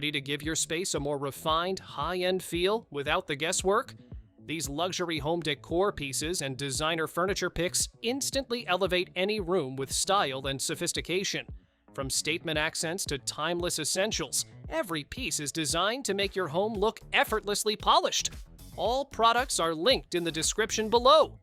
Ready to give your space a more refined, high-end feel without the guesswork? These luxury home decor pieces and designer furniture picks instantly elevate any room with style and sophistication. From statement accents to timeless essentials, every piece is designed to make your home look effortlessly polished. All products are linked in the description below.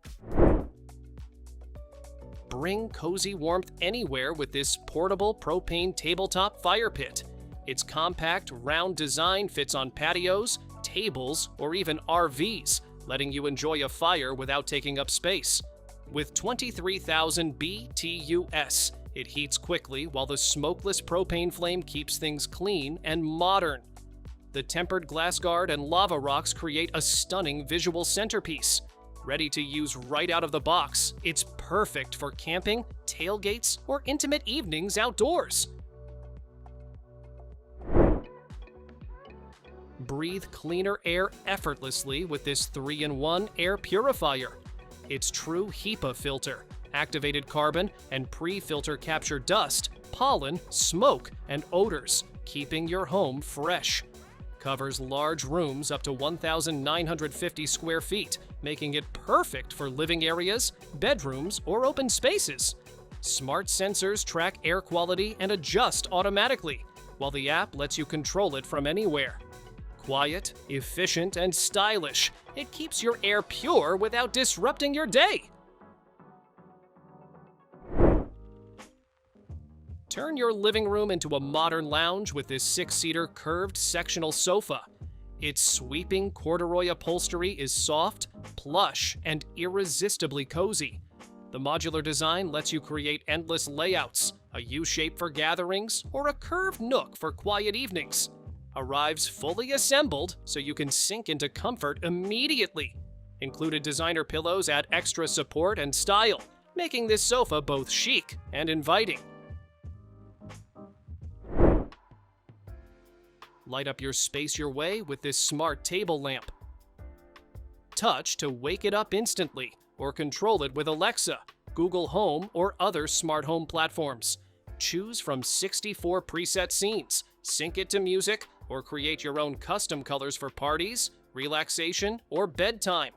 Bring cozy warmth anywhere with this portable propane tabletop fire pit. Its compact, round design fits on patios, tables, or even RVs, letting you enjoy a fire without taking up space. With 23,000 BTUs, it heats quickly while the smokeless propane flame keeps things clean and modern. The tempered glass guard and lava rocks create a stunning visual centerpiece. Ready to use right out of the box, it's perfect for camping, tailgates, or intimate evenings outdoors. Breathe cleaner air effortlessly with this 3-in-1 air purifier. Its true HEPA filter, activated carbon, and pre-filter capture dust, pollen, smoke, and odors, keeping your home fresh. Covers large rooms up to 1,950 square feet, making it perfect for living areas, bedrooms, or open spaces. Smart sensors track air quality and adjust automatically, while the app lets you control it from anywhere. Quiet, efficient, and stylish, it keeps your air pure without disrupting your day. Turn your living room into a modern lounge with this 6-seater curved sectional sofa. Its sweeping corduroy upholstery is soft, plush, and irresistibly cozy. The modular design lets you create endless layouts, a U-shape for gatherings, or a curved nook for quiet evenings. Arrives fully assembled so you can sink into comfort immediately. Included designer pillows add extra support and style, making this sofa both chic and inviting. Light up your space your way with this smart table lamp. Touch to wake it up instantly, or control it with Alexa, Google Home, or other smart home platforms. Choose from 64 preset scenes, sync it to music, or create your own custom colors for parties, relaxation, or bedtime.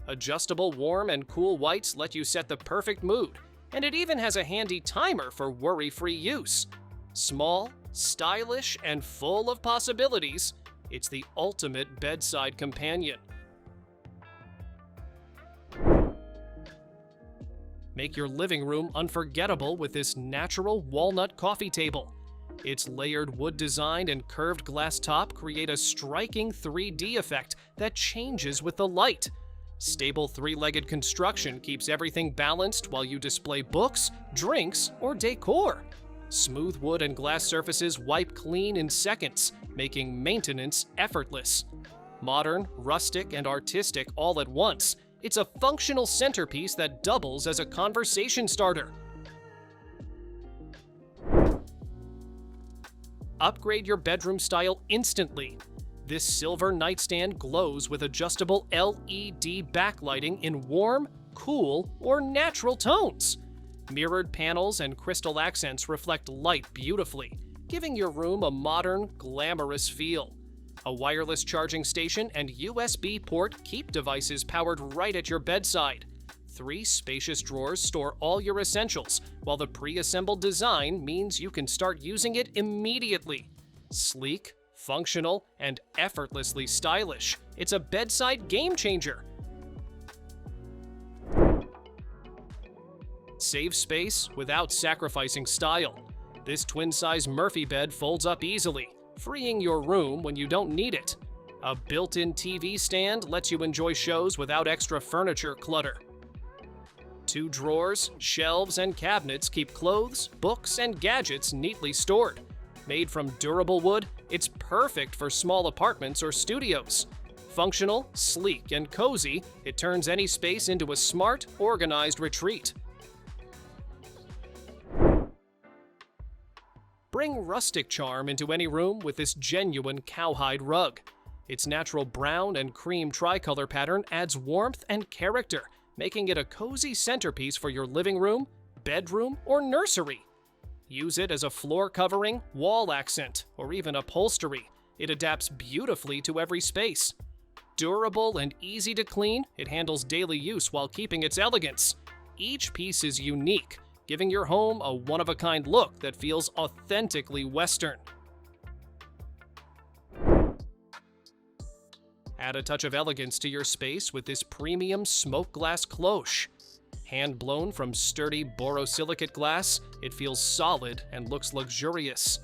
Adjustable warm and cool whites let you set the perfect mood, and it even has a handy timer for worry-free use. Small, stylish, and full of possibilities, it's the ultimate bedside companion. Make your living room unforgettable with this natural walnut coffee table. Its layered wood design and curved glass top create a striking 3D effect that changes with the light. Stable 3-legged construction keeps everything balanced while you display books, drinks, or decor. Smooth wood and glass surfaces wipe clean in seconds, making maintenance effortless. Modern, rustic, and artistic all at once, it's a functional centerpiece that doubles as a conversation starter. Upgrade your bedroom style instantly. This silver nightstand glows with adjustable LED backlighting in warm, cool, or natural tones. Mirrored panels and crystal accents reflect light beautifully, giving your room a modern, glamorous feel. A wireless charging station and USB port keep devices powered right at your bedside. 3 spacious drawers store all your essentials, while the pre-assembled design means you can start using it immediately. Sleek, functional, and effortlessly stylish, it's a bedside game changer. Save space without sacrificing style. This twin-size Murphy bed folds up easily, freeing your room when you don't need it. A built-in TV stand lets you enjoy shows without extra furniture clutter. 2 drawers, shelves, and cabinets keep clothes, books, and gadgets neatly stored. Made from durable wood, it's perfect for small apartments or studios. Functional, sleek, and cozy, it turns any space into a smart, organized retreat. Bring rustic charm into any room with this genuine Cowhide Rug. Its natural brown and cream tricolor pattern adds warmth and character, making it a cozy centerpiece for your living room, bedroom, or nursery. Use it as a floor covering, wall accent, or even upholstery. It adapts beautifully to every space. Durable and easy to clean, it handles daily use while keeping its elegance. Each piece is unique, giving your home a one-of-a-kind look that feels authentically Western. Add a touch of elegance to your space with this premium smoked glass cloche. Hand-blown from sturdy borosilicate glass, it feels solid and looks luxurious.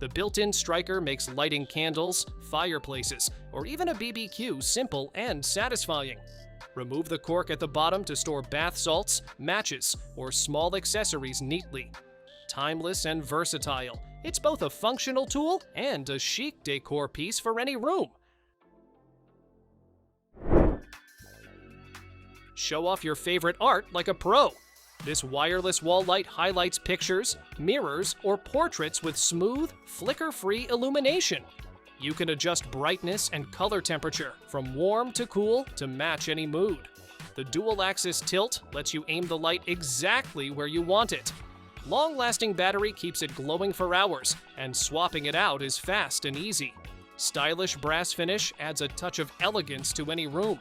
The built-in striker makes lighting candles, fireplaces, or even a BBQ simple and satisfying. Remove the cork at the bottom to store bath salts, matches, or small accessories neatly. Timeless and versatile, it's both a functional tool and a chic decor piece for any room. Show off your favorite art like a pro. This wireless wall light highlights pictures, mirrors, or portraits with smooth, flicker-free illumination. You can adjust brightness and color temperature from warm to cool to match any mood. The dual-axis tilt lets you aim the light exactly where you want it. Long-lasting battery keeps it glowing for hours, and swapping it out is fast and easy. Stylish brass finish adds a touch of elegance to any room.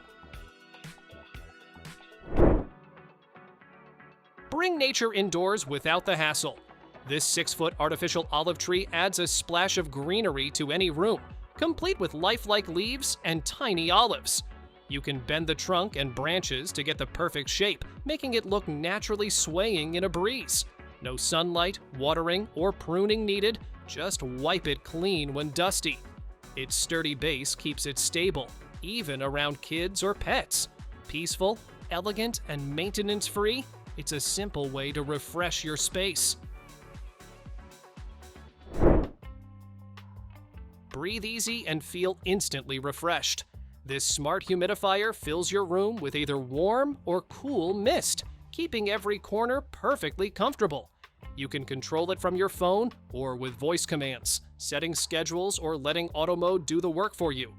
Bring nature indoors without the hassle. This 6-foot artificial olive tree adds a splash of greenery to any room, complete with lifelike leaves and tiny olives. You can bend the trunk and branches to get the perfect shape, making it look naturally swaying in a breeze. No sunlight, watering, or pruning needed, just wipe it clean when dusty. Its sturdy base keeps it stable, even around kids or pets. Peaceful, elegant, and maintenance-free, it's a simple way to refresh your space. Breathe easy and feel instantly refreshed. This smart humidifier fills your room with either warm or cool mist, keeping every corner perfectly comfortable. You can control it from your phone or with voice commands, setting schedules or letting auto mode do the work for you.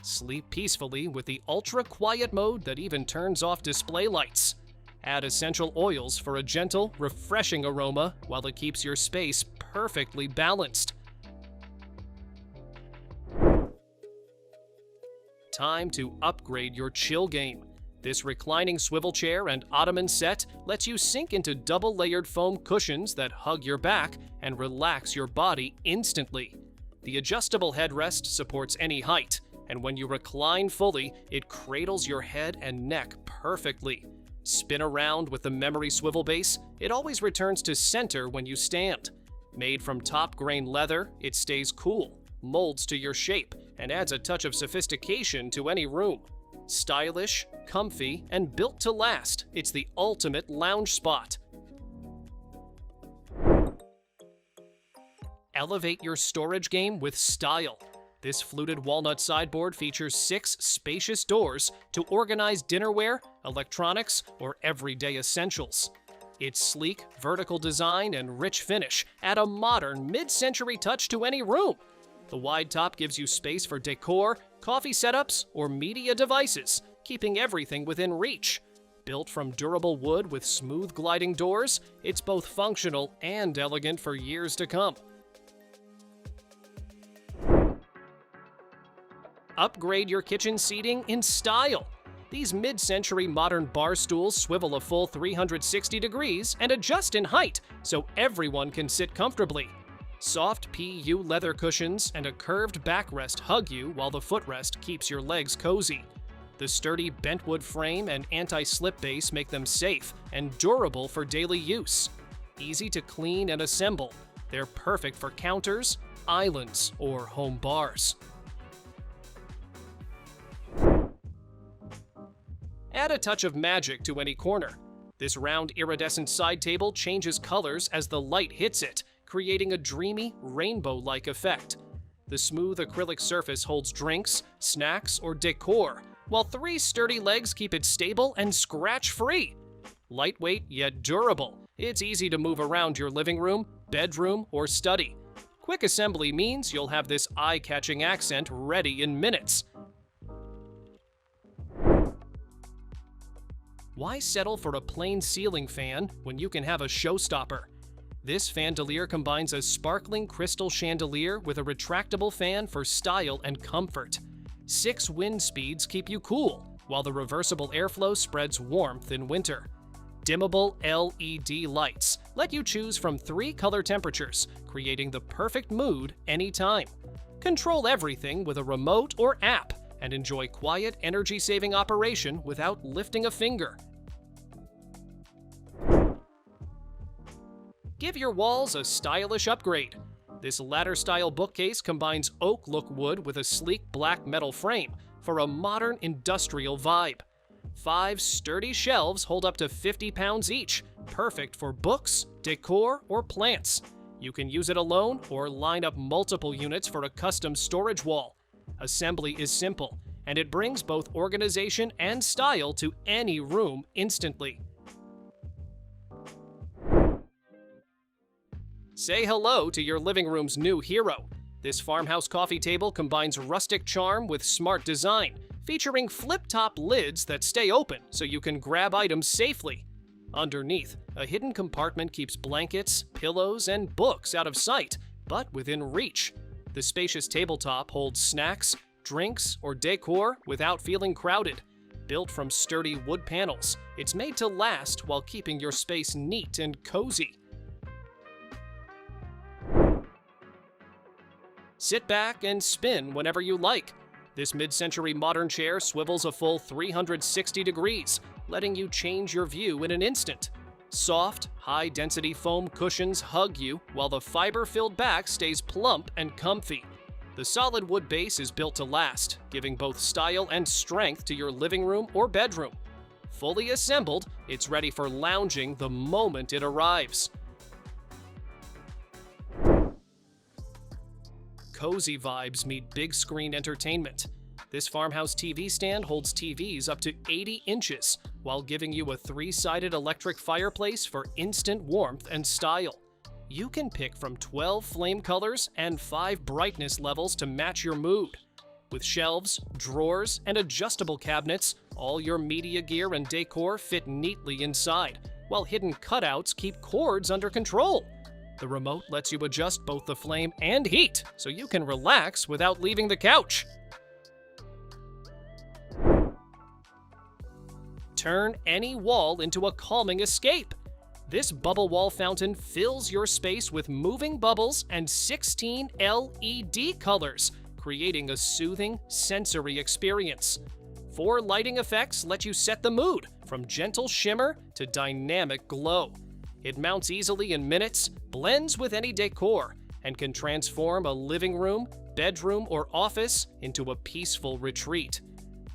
Sleep peacefully with the ultra-quiet mode that even turns off display lights. Add essential oils for a gentle, refreshing aroma while it keeps your space perfectly balanced. Time to upgrade your chill game. This reclining swivel chair and ottoman set lets you sink into double-layered foam cushions that hug your back and relax your body instantly. The adjustable headrest supports any height, and when you recline fully, it cradles your head and neck perfectly. Spin around with the memory swivel base, it always returns to center when you stand. Made from top-grain leather, it stays cool, molds to your shape, and adds a touch of sophistication to any room. Stylish, comfy, and built to last, it's the ultimate lounge spot. Elevate your storage game with style. This fluted walnut sideboard features 6 spacious doors to organize dinnerware, electronics, or everyday essentials. Its sleek, vertical design and rich finish add a modern, mid-century touch to any room. The wide top gives you space for decor, coffee setups, or media devices, keeping everything within reach. Built from durable wood with smooth gliding doors, it's both functional and elegant for years to come. Upgrade your kitchen seating in style. These mid-century modern bar stools swivel a full 360 degrees and adjust in height so everyone can sit comfortably. Soft PU leather cushions and a curved backrest hug you while the footrest keeps your legs cozy. The sturdy bentwood frame and anti-slip base make them safe and durable for daily use. Easy to clean and assemble, they're perfect for counters, islands, or home bars. Add a touch of magic to any corner. This round iridescent side table changes colors as the light hits it, creating a dreamy, rainbow-like effect. The smooth acrylic surface holds drinks, snacks, or decor, while 3 sturdy legs keep it stable and scratch-free. Lightweight yet durable, it's easy to move around your living room, bedroom, or study. Quick assembly means you'll have this eye-catching accent ready in minutes. Why settle for a plain ceiling fan when you can have a showstopper? This Fandelier combines a sparkling crystal chandelier with a retractable fan for style and comfort. 6 wind speeds keep you cool, while the reversible airflow spreads warmth in winter. Dimmable LED lights let you choose from 3 color temperatures, creating the perfect mood anytime. Control everything with a remote or app, and enjoy quiet, energy-saving operation without lifting a finger. Give your walls a stylish upgrade. This ladder-style bookcase combines oak-look wood with a sleek black metal frame for a modern industrial vibe. 5 sturdy shelves hold up to 50 pounds each, perfect for books, decor, or plants. You can use it alone or line up multiple units for a custom storage wall. Assembly is simple, and it brings both organization and style to any room instantly. Say hello to your living room's new hero. This farmhouse coffee table combines rustic charm with smart design, featuring flip-top lids that stay open so you can grab items safely. Underneath, a hidden compartment keeps blankets, pillows, and books out of sight, but within reach. The spacious tabletop holds snacks, drinks, or decor without feeling crowded. Built from sturdy wood panels, it's made to last while keeping your space neat and cozy. Sit back and spin whenever you like. This mid-century modern chair swivels a full 360 degrees, letting you change your view in an instant. Soft, high-density foam cushions hug you, while the fiber-filled back stays plump and comfy. The solid wood base is built to last, giving both style and strength to your living room or bedroom. Fully assembled, it's ready for lounging the moment it arrives. Cozy vibes meet big screen entertainment. This farmhouse TV stand holds TVs up to 80 inches, while giving you a 3-sided electric fireplace for instant warmth and style. You can pick from 12 flame colors and 5 brightness levels to match your mood. With shelves, drawers, and adjustable cabinets, all your media gear and decor fit neatly inside, while hidden cutouts keep cords under control. The remote lets you adjust both the flame and heat, so you can relax without leaving the couch. Turn any wall into a calming escape. This bubble wall fountain fills your space with moving bubbles and 16 LED colors, creating a soothing, sensory experience. 4 lighting effects let you set the mood, from gentle shimmer to dynamic glow. It mounts easily in minutes, blends with any decor, and can transform a living room, bedroom, or office into a peaceful retreat.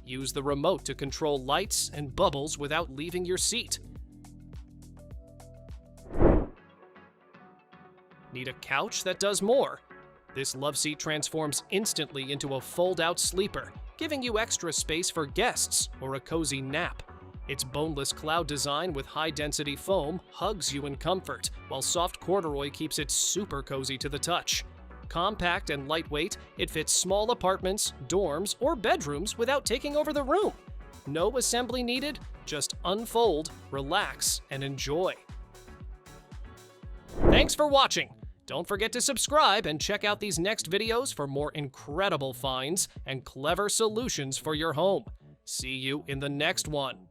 Use the remote to control lights and bubbles without leaving your seat. Need a couch that does more? This Loveseat transforms instantly into a fold-out sleeper, giving you extra space for guests or a cozy nap. Its boneless cloud design with high-density foam hugs you in comfort, while soft corduroy keeps it super cozy to the touch. Compact and lightweight, it fits small apartments, dorms, or bedrooms without taking over the room. No assembly needed, just unfold, relax, and enjoy. Thanks for watching! Don't forget to subscribe and check out these next videos for more incredible finds and clever solutions for your home. See you in the next one.